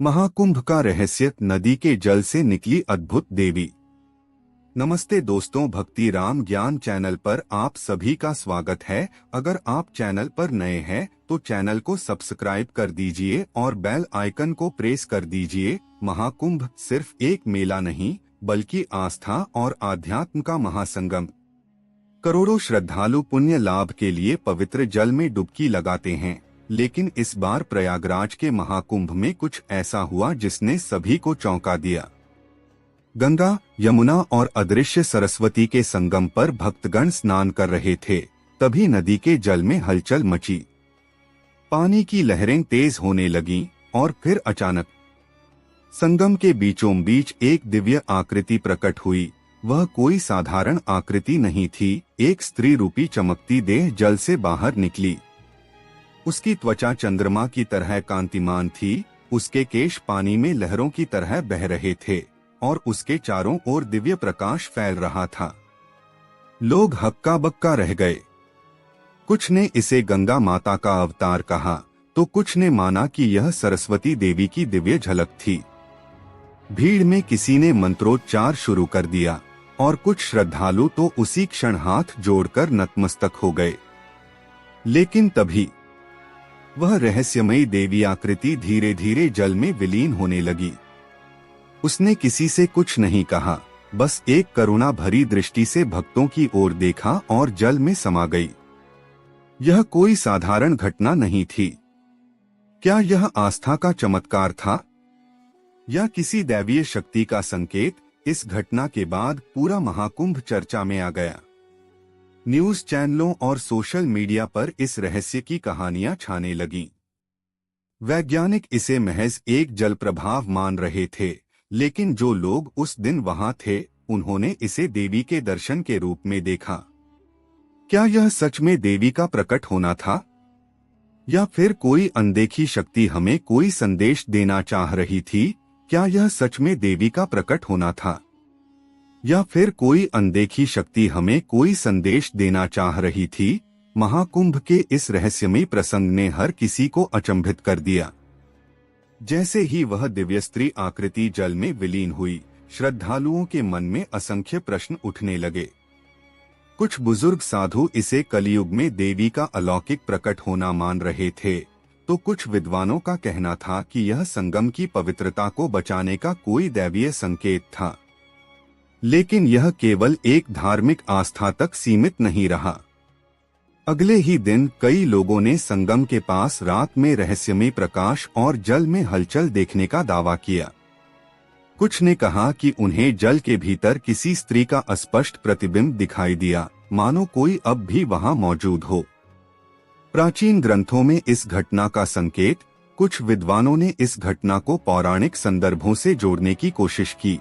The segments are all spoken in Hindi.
महाकुंभ का रहस्य, नदी के जल से निकली अद्भुत देवी। नमस्ते दोस्तों, भक्ति राम ज्ञान चैनल पर आप सभी का स्वागत है। अगर आप चैनल पर नए हैं तो चैनल को सब्सक्राइब कर दीजिए और बेल आइकन को प्रेस कर दीजिए। महाकुंभ सिर्फ एक मेला नहीं बल्कि आस्था और आध्यात्म का महासंगम। करोड़ों श्रद्धालु पुण्य लाभ के लिए पवित्र जल में डुबकी लगाते हैं, लेकिन इस बार प्रयागराज के महाकुंभ में कुछ ऐसा हुआ जिसने सभी को चौंका दिया। गंगा, यमुना और अदृश्य सरस्वती के संगम पर भक्तगण स्नान कर रहे थे, तभी नदी के जल में हलचल मची। पानी की लहरें तेज होने लगीं और फिर अचानक संगम के बीचों बीच एक दिव्य आकृति प्रकट हुई। वह कोई साधारण आकृति नहीं थी, एक स्त्री रूपी चमकती देह जल से बाहर निकली। उसकी त्वचा चंद्रमा की तरह कांतिमान थी, उसके केश पानी में लहरों की तरह बह रहे थे और उसके चारों ओर दिव्य प्रकाश फैल रहा था। लोग हक्का बक्का रह गए। कुछ ने इसे गंगा माता का अवतार कहा तो कुछ ने माना कि यह सरस्वती देवी की दिव्य झलक थी। भीड़ में किसी ने मंत्रोच्चार शुरू कर दिया और कुछ श्रद्धालु तो उसी क्षण हाथ जोड़कर नतमस्तक हो गए। लेकिन तभी वह रहस्यमयी देवी आकृति धीरे धीरे जल में विलीन होने लगी। उसने किसी से कुछ नहीं कहा, बस एक करुणा भरी दृष्टि से भक्तों की ओर देखा और जल में समा गई। यह कोई साधारण घटना नहीं थी। क्या यह आस्था का चमत्कार था या किसी दैवीय शक्ति का संकेत? इस घटना के बाद पूरा महाकुंभ चर्चा में आ गया। न्यूज चैनलों और सोशल मीडिया पर इस रहस्य की कहानियां छाने लगीं। वैज्ञानिक इसे महज एक जलप्रभाव मान रहे थे, लेकिन जो लोग उस दिन वहां थे उन्होंने इसे देवी के दर्शन के रूप में देखा। क्या यह सच में देवी का प्रकट होना था या फिर कोई अनदेखी शक्ति हमें कोई संदेश देना चाह रही थी? क्या यह सच में देवी का प्रकट होना था या फिर कोई अनदेखी शक्ति हमें कोई संदेश देना चाह रही थी? महाकुंभ के इस रहस्यमयी प्रसंग ने हर किसी को अचंभित कर दिया। जैसे ही वह दिव्य स्त्री आकृति जल में विलीन हुई, श्रद्धालुओं के मन में असंख्य प्रश्न उठने लगे। कुछ बुजुर्ग साधु इसे कलियुग में देवी का अलौकिक प्रकट होना मान रहे थे, तो कुछ विद्वानों का कहना था कि यह संगम की पवित्रता को बचाने का कोई दैवीय संकेत था। लेकिन यह केवल एक धार्मिक आस्था तक सीमित नहीं रहा। अगले ही दिन कई लोगों ने संगम के पास रात में रहस्यमय प्रकाश और जल में हलचल देखने का दावा किया। कुछ ने कहा कि उन्हें जल के भीतर किसी स्त्री का अस्पष्ट प्रतिबिंब दिखाई दिया, मानो कोई अब भी वहां मौजूद हो। प्राचीन ग्रंथों में इस घटना का संकेत, कुछ विद्वानों ने इस घटना को पौराणिक संदर्भों से जोड़ने की कोशिश की।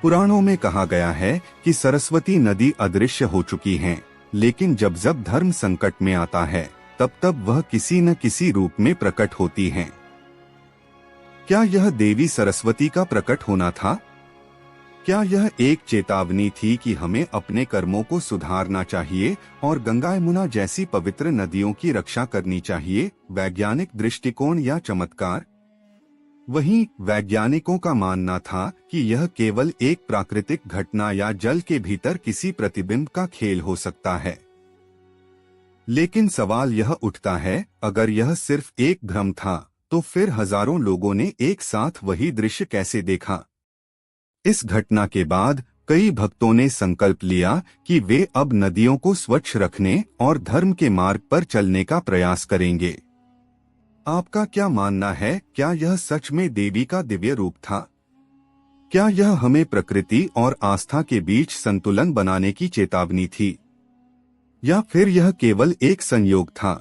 पुराणों में कहा गया है कि सरस्वती नदी अदृश्य हो चुकी हैं, लेकिन जब जब धर्म संकट में आता है तब तब वह किसी न किसी रूप में प्रकट होती हैं। क्या यह देवी सरस्वती का प्रकट होना था? क्या यह एक चेतावनी थी कि हमें अपने कर्मों को सुधारना चाहिए और गंगा यमुना जैसी पवित्र नदियों की रक्षा करनी चाहिए? वैज्ञानिक दृष्टिकोण या चमत्कार? वहीं वैज्ञानिकों का मानना था कि यह केवल एक प्राकृतिक घटना या जल के भीतर किसी प्रतिबिंब का खेल हो सकता है। लेकिन सवाल यह उठता है, अगर यह सिर्फ एक भ्रम था तो फिर हजारों लोगों ने एक साथ वही दृश्य कैसे देखा? इस घटना के बाद कई भक्तों ने संकल्प लिया कि वे अब नदियों को स्वच्छ रखने और धर्म के मार्ग पर चलने का प्रयास करेंगे। आपका क्या मानना है? क्या यह सच में देवी का दिव्य रूप था? क्या यह हमें प्रकृति और आस्था के बीच संतुलन बनाने की चेतावनी थी या फिर यह केवल एक संयोग था?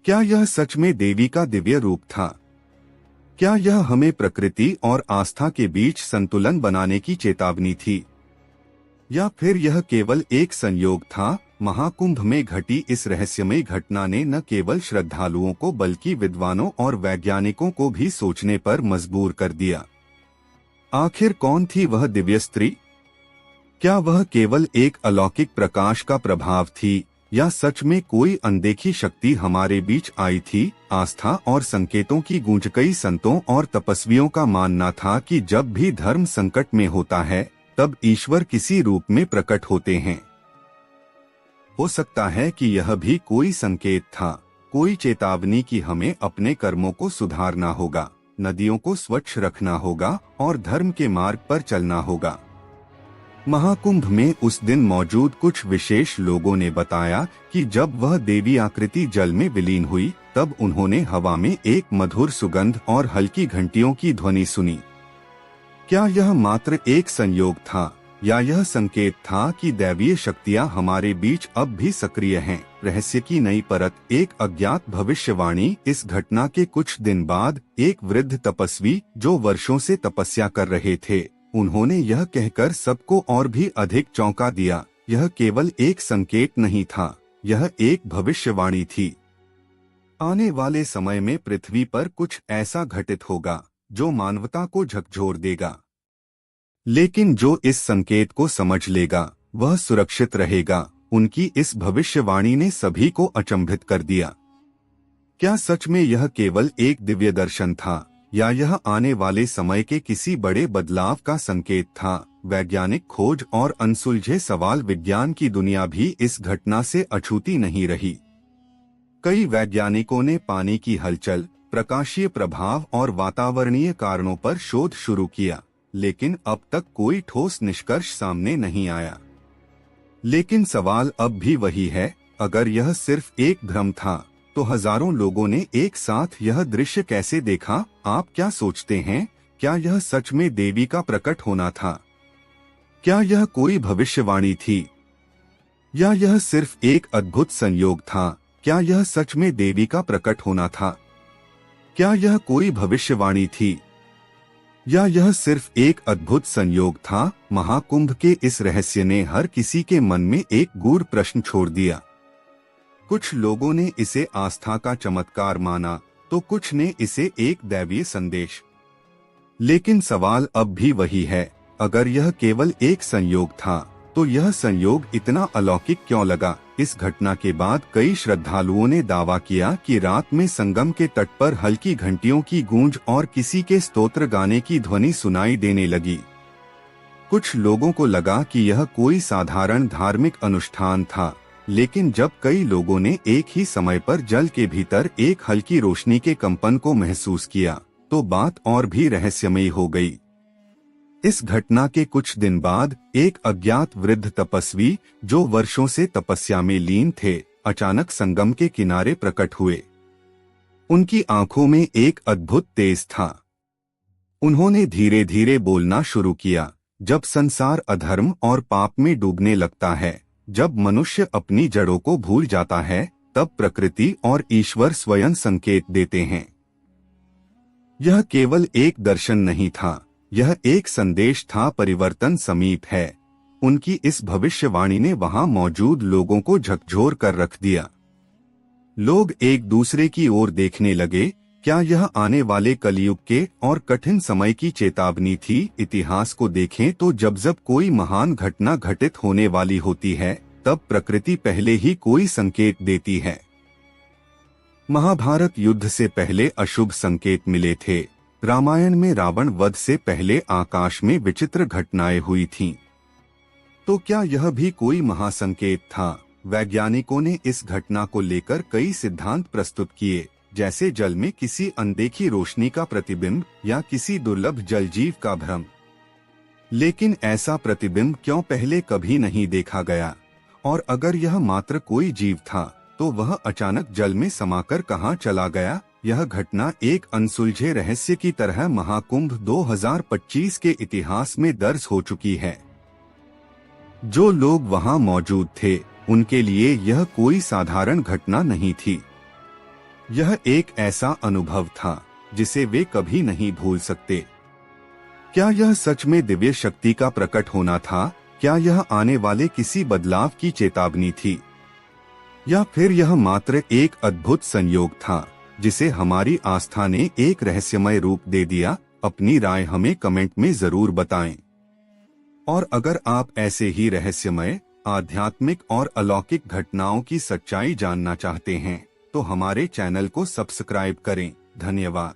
क्या यह सच में देवी का दिव्य रूप था? क्या यह हमें प्रकृति और आस्था के बीच संतुलन बनाने की चेतावनी थी या फिर यह केवल एक संयोग था? महाकुंभ में घटी इस रहस्यमय घटना ने न केवल श्रद्धालुओं को बल्कि विद्वानों और वैज्ञानिकों को भी सोचने पर मजबूर कर दिया। आखिर कौन थी वह दिव्य स्त्री? क्या वह केवल एक अलौकिक प्रकाश का प्रभाव थी या सच में कोई अनदेखी शक्ति हमारे बीच आई थी? आस्था और संकेतों की गूंज। कई संतों और तपस्वियों का मानना था कि जब भी धर्म संकट में होता है तब ईश्वर किसी रूप में प्रकट होते हैं। हो सकता है कि यह भी कोई संकेत था, कोई चेतावनी कि हमें अपने कर्मों को सुधारना होगा, नदियों को स्वच्छ रखना होगा और धर्म के मार्ग पर चलना होगा। महाकुंभ में उस दिन मौजूद कुछ विशेष लोगों ने बताया कि जब वह देवी आकृति जल में विलीन हुई तब उन्होंने हवा में एक मधुर सुगंध और हल्की घंटियों की ध्वनि सुनी। क्या यह मात्र एक संयोग था या यह संकेत था कि दैवीय शक्तियां हमारे बीच अब भी सक्रिय हैं? रहस्य की नई परत। एक अज्ञात भविष्यवाणी। इस घटना के कुछ दिन बाद एक वृद्ध तपस्वी जो वर्षों से तपस्या कर रहे थे, उन्होंने यह कहकर सबको और भी अधिक चौंका दिया, यह केवल एक संकेत नहीं था, यह एक भविष्यवाणी थी। आने वाले समय में पृथ्वी पर कुछ ऐसा घटित होगा जो मानवता को झकझोर देगा, लेकिन जो इस संकेत को समझ लेगा वह सुरक्षित रहेगा। उनकी इस भविष्यवाणी ने सभी को अचंभित कर दिया। क्या सच में यह केवल एक दिव्य दर्शन था या यह आने वाले समय के किसी बड़े बदलाव का संकेत था? वैज्ञानिक खोज और अनसुलझे सवाल। विज्ञान की दुनिया भी इस घटना से अछूती नहीं रही। कई वैज्ञानिकों ने पानी की हलचल, प्रकाशीय प्रभाव और वातावरणीय कारणों पर शोध शुरू किया, लेकिन अब तक कोई ठोस निष्कर्ष सामने नहीं आया। लेकिन सवाल अब भी वही है, अगर यह सिर्फ एक भ्रम था तो हजारों लोगों ने एक साथ यह दृश्य कैसे देखा? आप क्या सोचते हैं? क्या यह सच में देवी का प्रकट होना था? क्या यह कोई भविष्यवाणी थी या यह सिर्फ एक अद्भुत संयोग था? क्या यह सच में देवी का प्रकट होना था? क्या यह कोई भविष्यवाणी थी या यह सिर्फ एक अद्भुत संयोग था? महाकुंभ के इस रहस्य ने हर किसी के मन में एक गूढ़ प्रश्न छोड़ दिया। कुछ लोगों ने इसे आस्था का चमत्कार माना तो कुछ ने इसे एक दैवीय संदेश। लेकिन सवाल अब भी वही है, अगर यह केवल एक संयोग था तो यह संयोग इतना अलौकिक क्यों लगा? इस घटना के बाद कई श्रद्धालुओं ने दावा किया कि रात में संगम के तट पर हल्की घंटियों की गूंज और किसी के स्तोत्र गाने की ध्वनि सुनाई देने लगी। कुछ लोगों को लगा कि यह कोई साधारण धार्मिक अनुष्ठान था, लेकिन जब कई लोगों ने एक ही समय पर जल के भीतर एक हल्की रोशनी के कंपन को महसूस किया तो बात और भी रहस्यमयी हो गई। इस घटना के कुछ दिन बाद एक अज्ञात वृद्ध तपस्वी जो वर्षों से तपस्या में लीन थे, अचानक संगम के किनारे प्रकट हुए। उनकी आंखों में एक अद्भुत तेज था। उन्होंने धीरे धीरे बोलना शुरू किया, जब संसार अधर्म और पाप में डूबने लगता है, जब मनुष्य अपनी जड़ों को भूल जाता है, तब प्रकृति और ईश्वर स्वयं संकेत देते हैं। यह केवल एक दर्शन नहीं था, यह एक संदेश था, परिवर्तन समीप है। उनकी इस भविष्यवाणी ने वहां मौजूद लोगों को झकझोर कर रख दिया। लोग एक दूसरे की ओर देखने लगे। क्या यह आने वाले कलयुग के और कठिन समय की चेतावनी थी? इतिहास को देखें तो जब कोई महान घटना घटित होने वाली होती है तब प्रकृति पहले ही कोई संकेत देती है। महाभारत युद्ध से पहले अशुभ संकेत मिले थे। रामायण में रावण वध से पहले आकाश में विचित्र घटनाएं हुई थीं। तो क्या यह भी कोई महासंकेत था? वैज्ञानिकों ने इस घटना को लेकर कई सिद्धांत प्रस्तुत किए, जैसे जल में किसी अनदेखी रोशनी का प्रतिबिंब या किसी दुर्लभ जलजीव का भ्रम। लेकिन ऐसा प्रतिबिंब क्यों पहले कभी नहीं देखा गया? और अगर यह मात्र कोई जीव था तो वह अचानक जल में समाकर कहां चला गया? यह घटना एक अनसुलझे रहस्य की तरह महाकुंभ 2025 के इतिहास में दर्ज हो चुकी है। जो लोग वहां मौजूद थे उनके लिए यह कोई साधारण घटना नहीं थी। यह एक ऐसा अनुभव था जिसे वे कभी नहीं भूल सकते। क्या यह सच में दिव्य शक्ति का प्रकट होना था? क्या यह आने वाले किसी बदलाव की चेतावनी थी? या फिर यह मात्र एक अद्भुत संयोग था जिसे हमारी आस्था ने एक रहस्यमय रूप दे दिया? अपनी राय हमें कमेंट में जरूर बताएं। और अगर आप ऐसे ही रहस्यमय, आध्यात्मिक और अलौकिक घटनाओं की सच्चाई जानना चाहते हैं तो हमारे चैनल को सब्सक्राइब करें। धन्यवाद।